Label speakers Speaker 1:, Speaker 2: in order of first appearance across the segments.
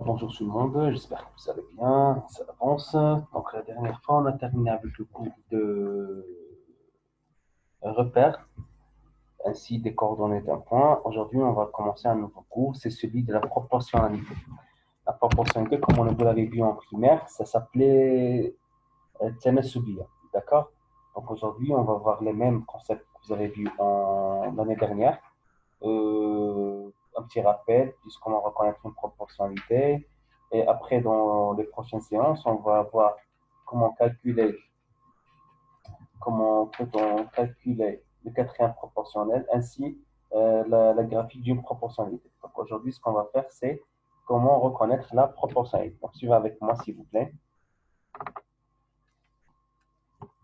Speaker 1: Bonjour tout le monde, j'espère que vous allez bien, ça avance. Donc la dernière fois, on a terminé avec le cours de repères, ainsi des coordonnées d'un point. Aujourd'hui, on va commencer un nouveau cours, c'est celui de la proportionnalité. La proportionnalité, comme on vous l'avait vu en primaire, ça s'appelait Tanasubiya, d'accord? Donc aujourd'hui, on va voir les mêmes concepts que vous avez vus l'année dernière. Un petit rappel, puisqu'on va reconnaître une proportionnalité. Et après, dans les prochaines séances, on va voir comment calculer, comment peut-on calculer le quatrième proportionnel, ainsi la graphique d'une proportionnalité. Donc aujourd'hui, ce qu'on va faire, c'est comment reconnaître la proportionnalité. Donc suivez avec moi, s'il vous plaît.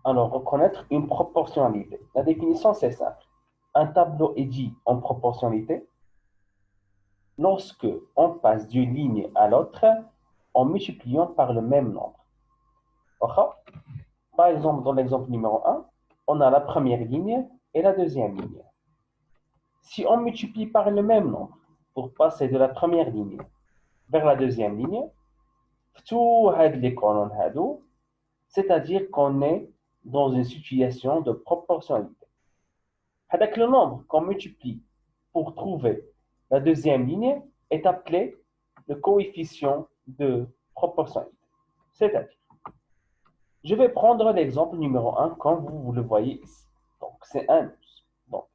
Speaker 1: Alors, reconnaître une proportionnalité. La définition, c'est simple. Un tableau est dit en proportionnalité lorsque on passe d'une ligne à l'autre en multipliant par le même nombre. Par exemple, dans l'exemple numéro un, on a la première ligne et la deuxième ligne. Si on multiplie par le même nombre pour passer de la première ligne vers la deuxième ligne, c'est-à-dire qu'on est dans une situation de proportionnalité. Avec le nombre qu'on multiplie pour trouver la deuxième ligne est appelé le coefficient de proportionnalité. C'est-à-dire, je vais prendre l'exemple numéro un comme vous le voyez ici. Donc, c'est 1 12. Donc,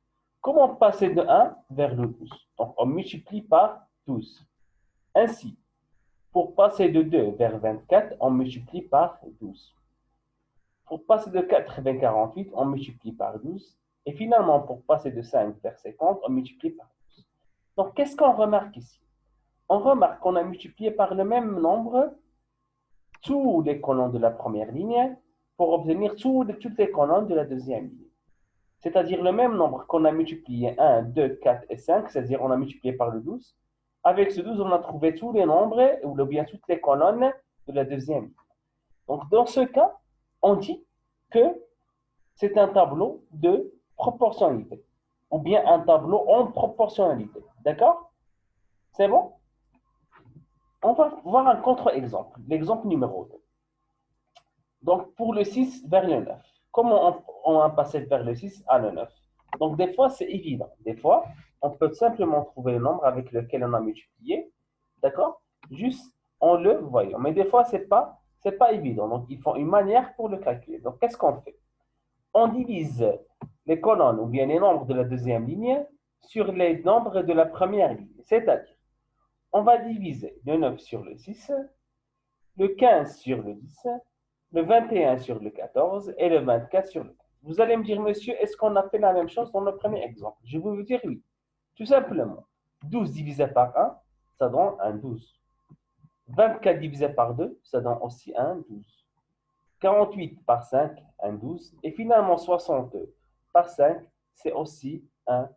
Speaker 1: comment passer de 1 vers le 12? Donc, on multiplie par 12. Ainsi, pour passer de 2 vers 24, on multiplie par 12. Pour passer de 4 vers 48, on multiplie par 12. Et finalement, pour passer de 5 vers 50, on multiplie par 12. Donc, qu'est-ce qu'on remarque ici? On remarque qu'on a multiplié par le même nombre tous les colonnes de la première ligne pour obtenir toutes les colonnes de la deuxième ligne. C'est-à-dire le même nombre qu'on a multiplié 1, 2, 4 et 5, c'est-à-dire on a multiplié par le 12. Avec ce 12, on a trouvé tous les nombres, ou bien toutes les colonnes de la deuxième ligne. Donc, dans ce cas, on dit que c'est un tableau de proportionnalité, ou bien un tableau en proportionnalité. D'accord? C'est bon? On va voir un contre-exemple, l'exemple numéro 2. Donc, pour le 6 vers le 9. Comment on a passé vers le 6 à le 9? Donc, des fois, c'est évident. Des fois, on peut simplement trouver le nombre avec lequel on a multiplié. D'accord? Juste en le voyant. Mais des fois, c'est pas évident. Donc, il faut une manière pour le calculer. Donc, qu'est-ce qu'on fait? On divise les colonnes ou bien les nombres de la deuxième ligne sur les nombres de la première ligne. C'est-à-dire, on va diviser le 9 sur le 6, le 15 sur le 10, le 21 sur le 14 et le 24 sur le 15. Vous allez me dire, monsieur, est-ce qu'on a fait la même chose dans le premier exemple? Je vais vous dire oui. Tout simplement, 12 divisé par 1, ça donne un 12. 24 divisé par 2, ça donne aussi un 12. 48 par 5, un 12. Et finalement, 60 par 5, c'est aussi un 12.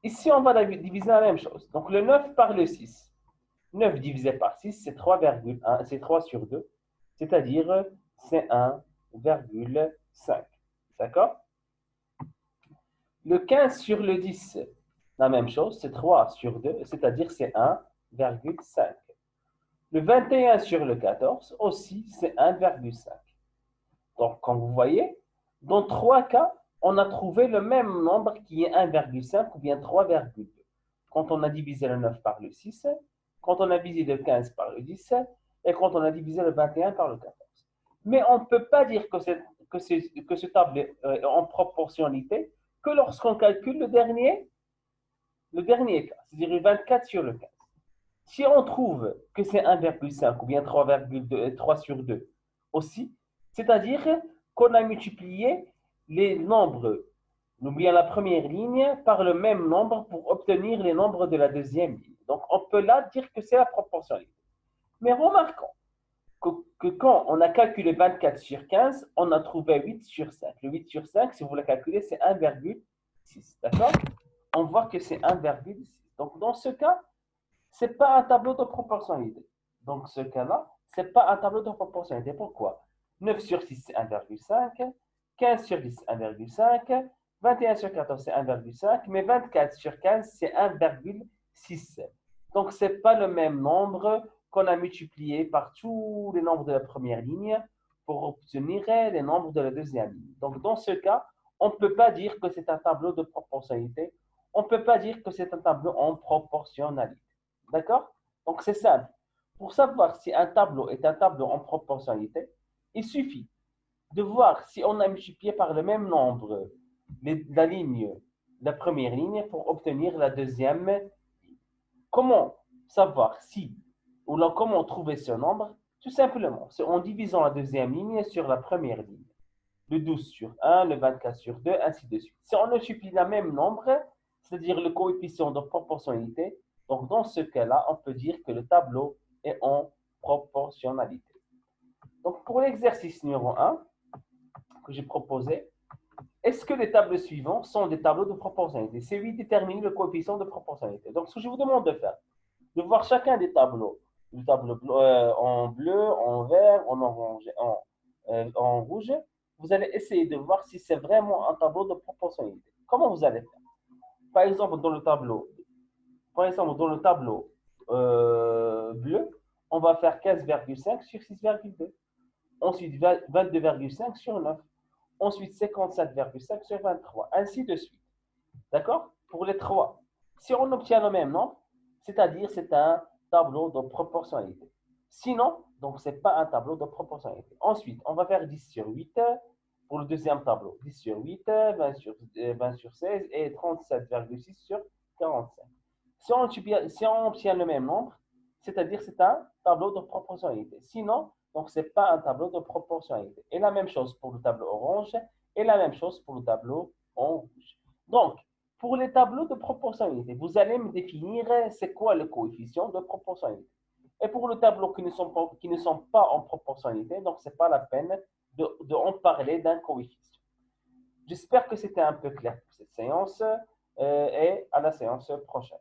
Speaker 1: Ici, on va diviser la même chose. Donc, le 9 par le 6. 9 divisé par 6, c'est 3,1, c'est 3 sur 2, c'est-à-dire c'est 1,5. D'accord? Le 15 sur le 10, la même chose, c'est 3 sur 2, c'est-à-dire c'est 1,5. Le 21 sur le 14 aussi, c'est 1,5. Donc, comme vous voyez, dans trois cas, on a trouvé le même nombre qui est 1,5 ou bien 3,2. Quand on a divisé le 9 par le 6, quand on a divisé le 15 par le 10 et quand on a divisé le 21 par le 14. Mais on ne peut pas dire que ce tableau est en proportionnalité que lorsqu'on calcule le dernier cas, c'est-à-dire le 24 sur le 15. Si on trouve que c'est 1,5 ou bien 3,2, 3 sur 2 aussi, c'est-à-dire qu'on a multiplié les nombres, ou bien la première ligne, par le même nombre pour obtenir les nombres de la deuxième ligne. Donc, on peut là dire que c'est la proportionnalité. Mais remarquons que quand on a calculé 24 sur 15, on a trouvé 8 sur 5. Le 8 sur 5, si vous le calculez, c'est 1,6. D'accord? On voit que c'est 1,6. Donc, dans ce cas, ce n'est pas un tableau de proportionnalité. Donc, ce cas-là, ce n'est pas un tableau de proportionnalité. Pourquoi? 9 sur 6, c'est 1,5. 15 sur 10, c'est 1,5. 21 sur 14, c'est 1,5. Mais 24 sur 15, c'est 1,6. Donc, ce n'est pas le même nombre qu'on a multiplié par tous les nombres de la première ligne pour obtenir les nombres de la deuxième ligne. Donc, dans ce cas, on ne peut pas dire que c'est un tableau de proportionnalité. On ne peut pas dire que c'est un tableau en proportionnalité. D'accord? Donc, c'est simple. Pour savoir si un tableau est un tableau en proportionnalité, il suffit de voir si on a multiplié par le même nombre la première ligne pour obtenir la deuxième ligne. Comment savoir si ou là, comment trouver ce nombre? Tout simplement, c'est en divisant la deuxième ligne sur la première ligne. Le 12 sur 1, le 24 sur 2, ainsi de suite. Si on multiplie le même nombre, c'est-à-dire le coefficient de proportionnalité, donc dans ce cas-là, on peut dire que le tableau est en proportionnalité. Donc pour l'exercice numéro 1 que j'ai proposé, est-ce que les tableaux suivants sont des tableaux de proportionnalité? C'est oui, déterminer le coefficient de proportionnalité. Donc ce que je vous demande de faire, de voir chacun des tableaux. Le tableau en bleu, en vert, en orange, en rouge. Vous allez essayer de voir si c'est vraiment un tableau de proportionnalité. Comment vous allez faire? Par exemple, dans le tableau bleu, on va faire 15,5 sur 6,2. Ensuite, 22,5 sur 9. Ensuite, 57,5 sur 23. Ainsi de suite. D'accord? Pour les trois. Si on obtient le même nombre, c'est-à-dire c'est un tableau de proportionnalité. Sinon, donc c'est pas un tableau de proportionnalité. Ensuite, on va faire 10 sur 8 pour le deuxième tableau. 10 sur 8, 20 sur 16 et 37,6 sur 45. Si on obtient le même nombre, c'est-à-dire c'est un tableau de proportionnalité. Sinon, donc c'est pas un tableau de proportionnalité. Et la même chose pour le tableau orange et la même chose pour le tableau en rouge. Donc, pour les tableaux de proportionnalité, vous allez me définir c'est quoi le coefficient de proportionnalité. Et pour les tableaux qui ne sont pas en proportionnalité, donc ce n'est pas la peine en parler d'un coefficient. J'espère que c'était un peu clair pour cette séance et à la séance prochaine.